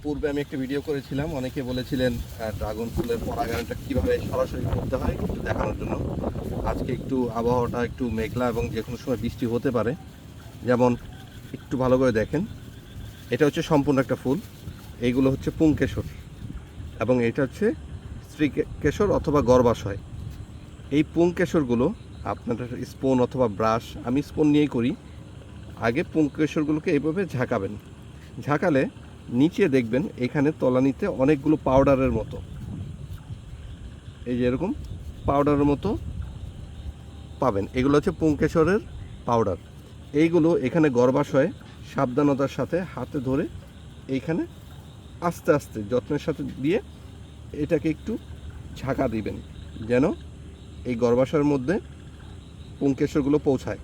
পূর্বে আমি একটা ভিডিও করেছিলাম, অনেকে বলেছিলেন ড্রাগন ফুলের পরাগায়নটা কীভাবে সরাসরি করতে হয় একটু দেখানোর জন্য। আজকে একটু আবহাওয়াটা একটু মেঘলা এবং যে কোনো সময় বৃষ্টি হতে পারে। যেমন একটু ভালো করে দেখেন, এটা হচ্ছে সম্পূর্ণ একটা ফুল, এইগুলো হচ্ছে পুংকেশর এবং এটা হচ্ছে স্ত্রী কেশর অথবা গর্ভাশয়। এই পুংকেশরগুলো আপনার স্পুন অথবা ব্রাশ, আমি স্পুন নিয়েই করি, আগে পুংকেশরগুলোকে এইভাবে ঝাঁকাবেন। ঝাঁকালে নিচে দেখবেন এখানে তলানিতে অনেকগুলো পাউডারের মতো, এই যে এরকম পাউডারের মতো পাবেন। এগুলো হচ্ছে পুংকেশরের পাউডার। এইগুলো এখানে গর্ভাশয়ে সাবধানতার সাথে হাতে ধরে এইখানে আস্তে আস্তে যত্নের সাথে দিয়ে এটাকে একটু ঝাঁকা দিবেন, যেন এই গর্ভাশয়ের মধ্যে পুংকেশরগুলো পৌঁছায়।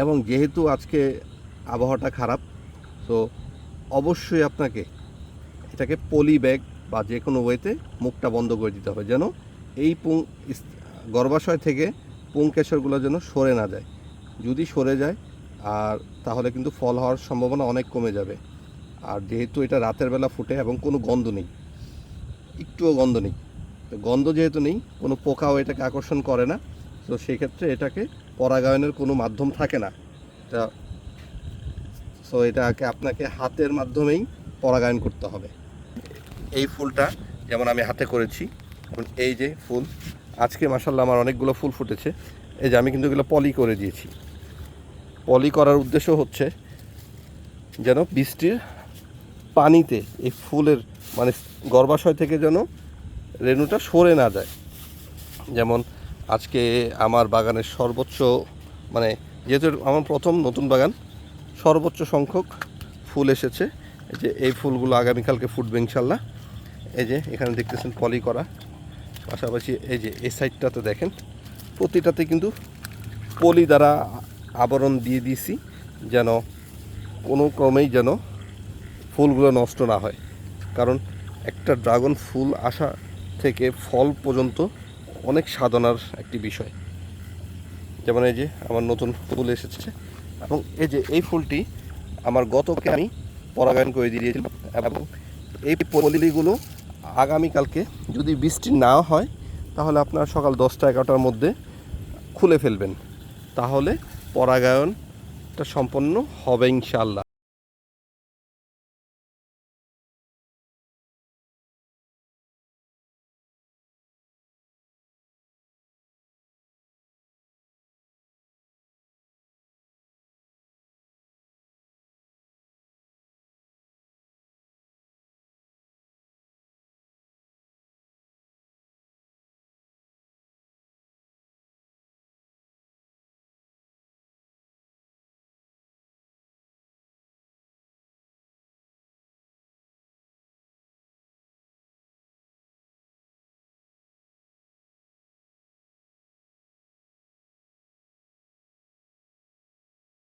এবং যেহেতু আজকে আবহাওয়াটা খারাপ, তো অবশ্যই আপনাকে এটাকে পলি ব্যাগ বা যে কোনো ওয়েতে মুখটা বন্ধ করে দিতে হবে, যেন এই গর্ভাশয় থেকে পুংকেশরগুলো যেন সরে না যায়। যদি সরে যায় আর তাহলে কিন্তু ফল হওয়ার সম্ভাবনা অনেক কমে যাবে। আর যেহেতু এটা রাতের বেলা ফুটে এবং কোনো গন্ধ নেই, একটুও গন্ধ নেই, তো গন্ধ যেহেতু নেই, কোনো পোকাও এটাকে আকর্ষণ করে না, তো সেক্ষেত্রে এটাকে পরাগায়নের কোনো মাধ্যম থাকে না। এটা এটাকে আপনাকে হাতের মাধ্যমেই পরাগায়ন করতে হবে। এই ফুলটা যেমন আমি হাতে করেছি, এই যে ফুল, আজকে মাশাআল্লাহ আমার অনেকগুলো ফুল ফুটেছে। এই যে আমি কিন্তু এগুলো পলি করে দিয়েছি। পলি করার উদ্দেশ্য হচ্ছে যেন বৃষ্টির পানিতে এই ফুলের মানে গর্ভাশয় থেকে যেন রেণুটা সরে না যায়। যেমন আজকে আমার বাগানের সর্বোচ্চ মানে যেহেতু আমার প্রথম নতুন বাগান, সর্বোচ্চ সংখ্যক ফুল এসেছে। এই যে এই ফুলগুলো আগামীকালকে ফুটবে ইনশাল্লাহ। এই যে এখানে দেখতেছেন পলি করা, পাশাপাশি এই যে এই সাইডটাতে দেখেন প্রতিটাতে কিন্তু পলি দ্বারা আবরণ দিয়ে দিয়েছি, যেন কোনো ক্রমেই যেন ফুলগুলো নষ্ট না হয়। কারণ একটা ড্রাগন ফুল আসা থেকে ফল পর্যন্ত অনেক সাধনার একটি বিষয়। যেমন এই যে আমার নতুন ফুল এসেছে এবং এই যে এই ফুলটি আমার গতকে আমি পরাগায়ন করে দিয়েছিলাম এবং এই পলিগুলো আগামীকালকে যদি বৃষ্টি না হয় তাহলে আপনার সকাল 10টা-11টার মধ্যে খুলে ফেলবেন, তাহলে পরাগায়নটা সম্পন্ন হবে ইনশাআল্লাহ।